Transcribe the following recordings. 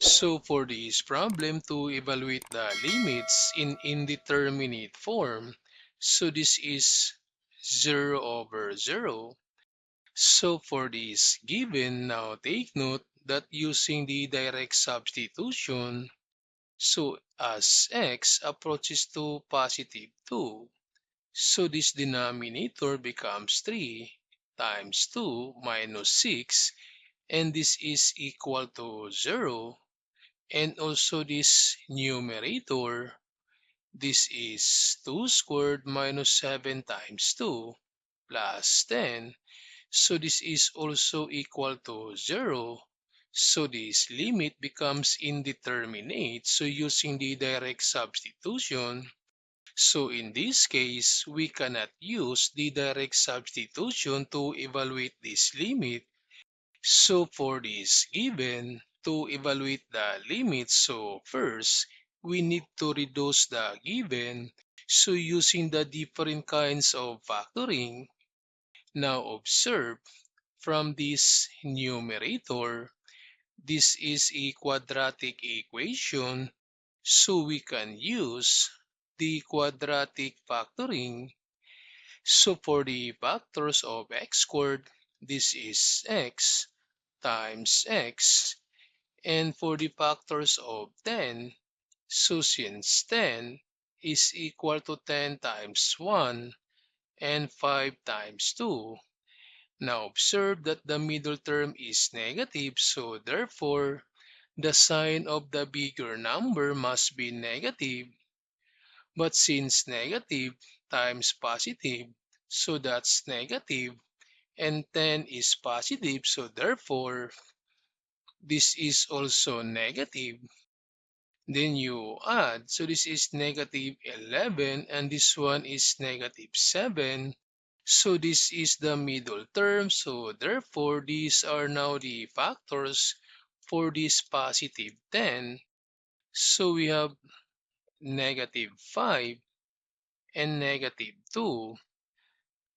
So for this problem, to evaluate the limits in indeterminate form, so this is 0 over 0. So for this given, now take note that using the direct substitution, so as x approaches to positive 2, so this denominator becomes 3 times 2 minus 6, and this is equal to 0. And also this numerator, this is 2 squared minus 7 times 2 plus 10. So this is also equal to 0. So this limit becomes indeterminate. So using the direct substitution, so in this case, we cannot use the direct substitution to evaluate this limit. So for this given, to evaluate the limits, so first, we need to reduce the given. So using the different kinds of factoring, now observe from this numerator, this is a quadratic equation. So we can use the quadratic factoring. So for the factors of x squared, this is x times x. And for the factors of 10, so since 10 is equal to 10 times 1 and 5 times 2. Now observe that the middle term is negative, so therefore the sign of the bigger number must be negative. But since negative times positive, so that's negative, and 10 is positive, so therefore this is also negative. Then you add, so this is negative 11 and this one is negative 7. So this is the middle term, so therefore these are now the factors for this positive 10. So we have negative 5 and negative 2.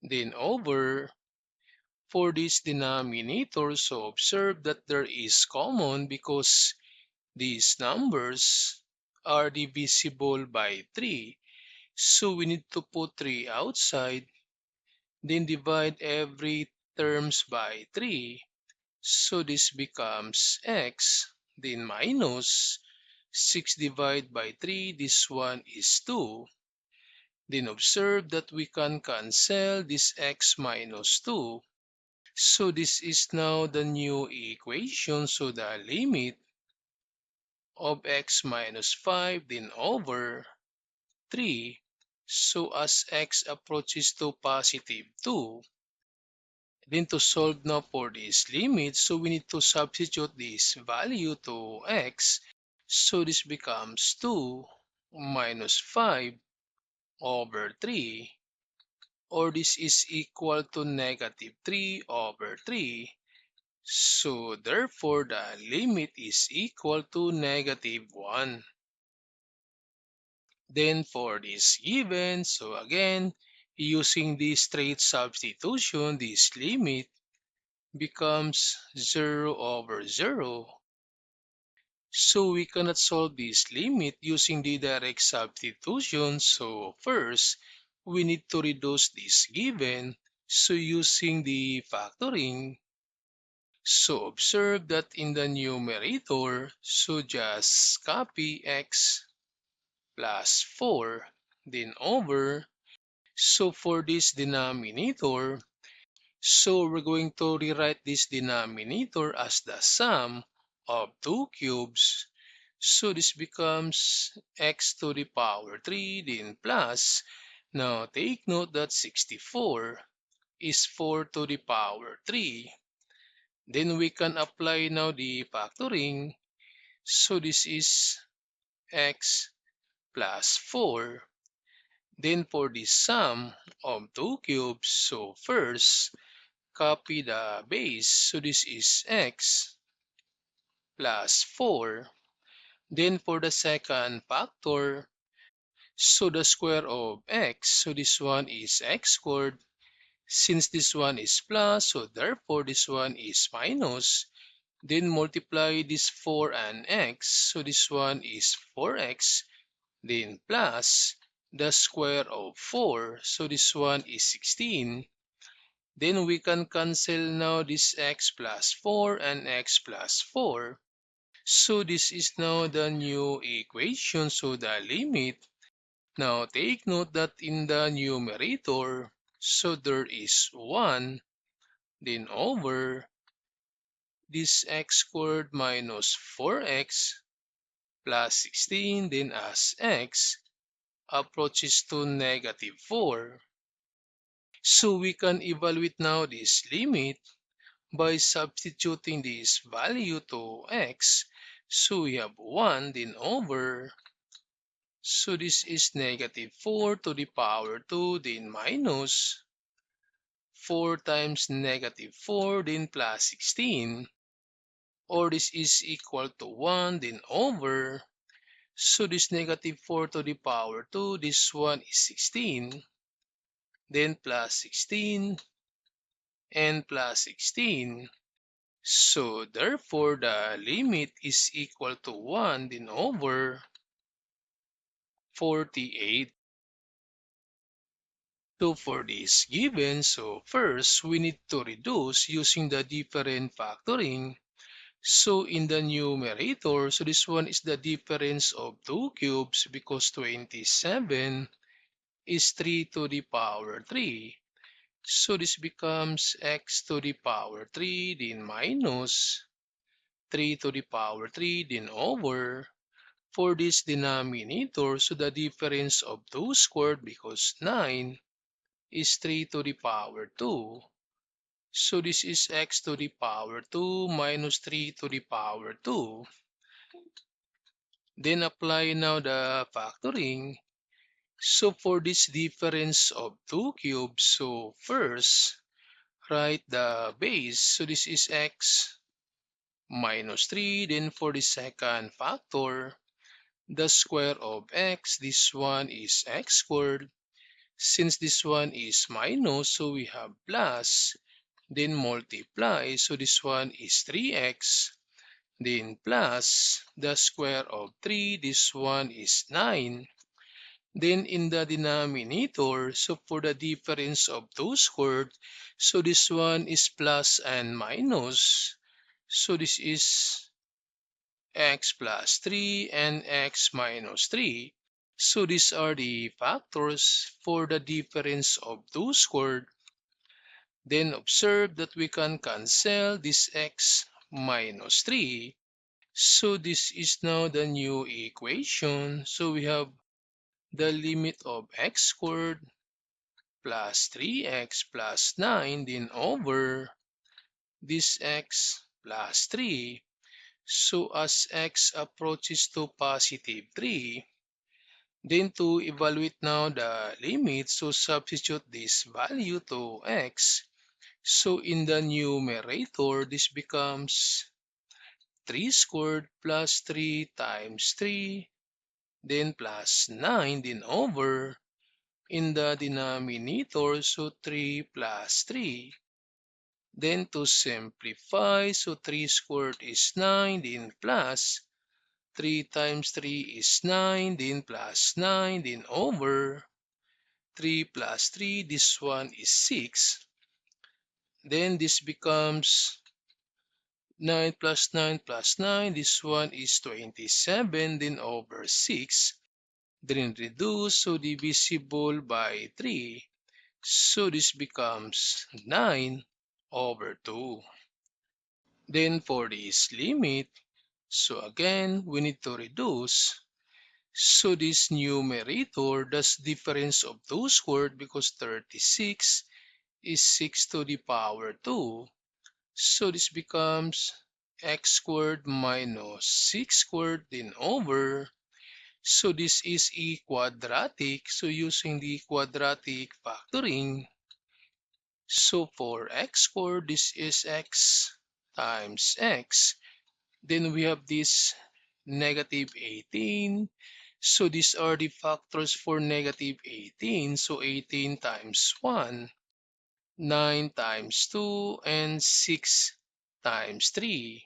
Then over for this denominator, so observe that there is common because these numbers are divisible by 3. So we need to put 3 outside, then divide every terms by 3. So this becomes x, then minus 6 divided by 3, this one is 2. Then observe that we can cancel this x minus 2. So this is now the new equation. So the limit of x minus 5 then over 3. So as x approaches to positive 2, then to solve now for this limit, so we need to substitute this value to x. So this becomes 2 minus 5 over 3, or this is equal to negative 3 over 3. So therefore the limit is equal to negative 1. Then for this given, so again, using the straight substitution, this limit becomes 0 over 0. So we cannot solve this limit using the direct substitution. So first, we need to reduce this given. So using the factoring, so observe that in the numerator, so just copy x plus 4, then over. So for this denominator, so we're going to rewrite this denominator as the sum of 2 cubes. So this becomes x to the power 3, then plus. Now take note that 64 is 4 to the power 3. Then we can apply now the factoring. So this is x plus 4. Then for the sum of 2 cubes, so first, copy the base. So this is x plus 4. Then for the second factor, so the square of x. So this one is x squared. Since this one is plus, so therefore this one is minus. Then multiply this 4 and x. So this one is 4x. Then plus the square of 4. So this one is 16. Then we can cancel now this x plus 4 and x plus 4. So this is now the new equation. So the limit. Now take note that in the numerator, so there is 1, then over this x squared minus 4x plus 16, then as x approaches to negative 4. So we can evaluate now this limit by substituting this value to x. So we have 1 then over. So this is negative 4 to the power 2 then minus 4 times negative 4 then plus 16. Or this is equal to 1 then over. So this negative 4 to the power 2, this one is 16. Then plus 16 and plus 16. So therefore the limit is equal to 1 then over 48. So for this given, so first we need to reduce using the different factoring. So in the numerator, so this one is the difference of 2 cubes because 27 is 3 to the power 3. So this becomes x to the power 3 then minus 3 to the power 3 then over. For this denominator, so the difference of 2 squared because 9 is 3 to the power 2. So this is x to the power 2 minus 3 to the power 2. Then apply now the factoring. So for this difference of 2 cubes, so first write the base. So this is x minus 3. Then for the second factor, the square of x, this one is x squared. Since this one is minus, so we have plus. Then multiply. So this one is 3x. Then plus the square of 3. This one is 9. Then in the denominator, so for the difference of 2 squared, so this one is plus and minus. So this is x plus 3 and x minus 3. So these are the factors for the difference of 2 squared. Then observe that we can cancel this x minus 3. So this is now the new equation. So we have the limit of x squared plus 3x plus 9 then over this x plus 3. So as x approaches to positive 3, then to evaluate now the limit, so substitute this value to x. So in the numerator, this becomes 3 squared plus 3 times 3, then plus 9, then over. In the denominator, so 3 plus 3. Then to simplify, so 3 squared is 9, then plus 3 times 3 is 9, then plus 9, then over 3 plus 3, this one is 6. Then this becomes 9 plus 9 plus 9, this one is 27, then over 6. Then reduce, so divisible by 3. So this becomes 9 over 2. Then for this limit, so again, we need to reduce. So this numerator, that's difference of 2 squared because 36 is 6 to the power 2. So this becomes x squared minus 6 squared then over. So this is a quadratic. So using the quadratic factoring, so for x squared, this is x times x. Then we have this negative 18. So these are the factors for negative 18. So 18 times 1, 9 times 2, and 6 times 3.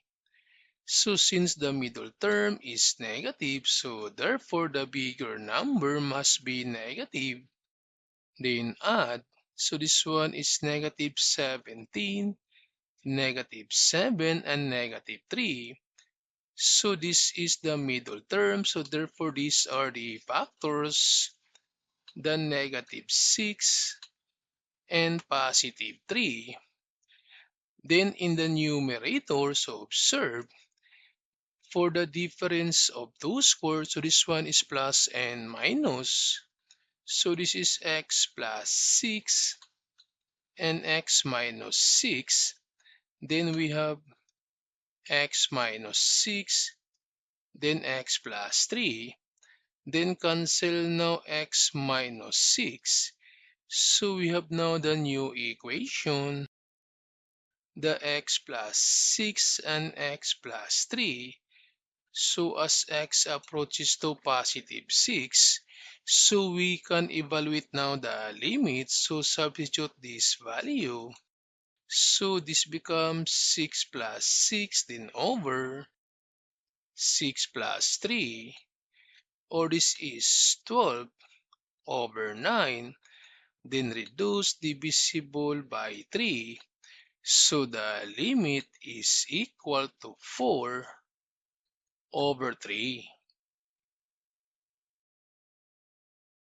So since the middle term is negative, so therefore the bigger number must be negative. Then add. So this one is negative 17, negative 7, and negative 3. So this is the middle term. So therefore these are the factors, the negative 6 and positive 3. Then in the numerator, so observe, for the difference of two scores, so this one is plus and minus. So this is x plus 6 and x minus 6. Then we have x minus 6, then x plus 3. Then cancel now x minus 6. So we have now the new equation, the x plus 6 and x plus 3. So as x approaches to positive 6, so we can evaluate now the limits. So substitute this value. So this becomes 6 plus 6 then over 6 plus 3, or this is 12 over 9, then reduce divisible by 3. So the limit is equal to 4 over 3.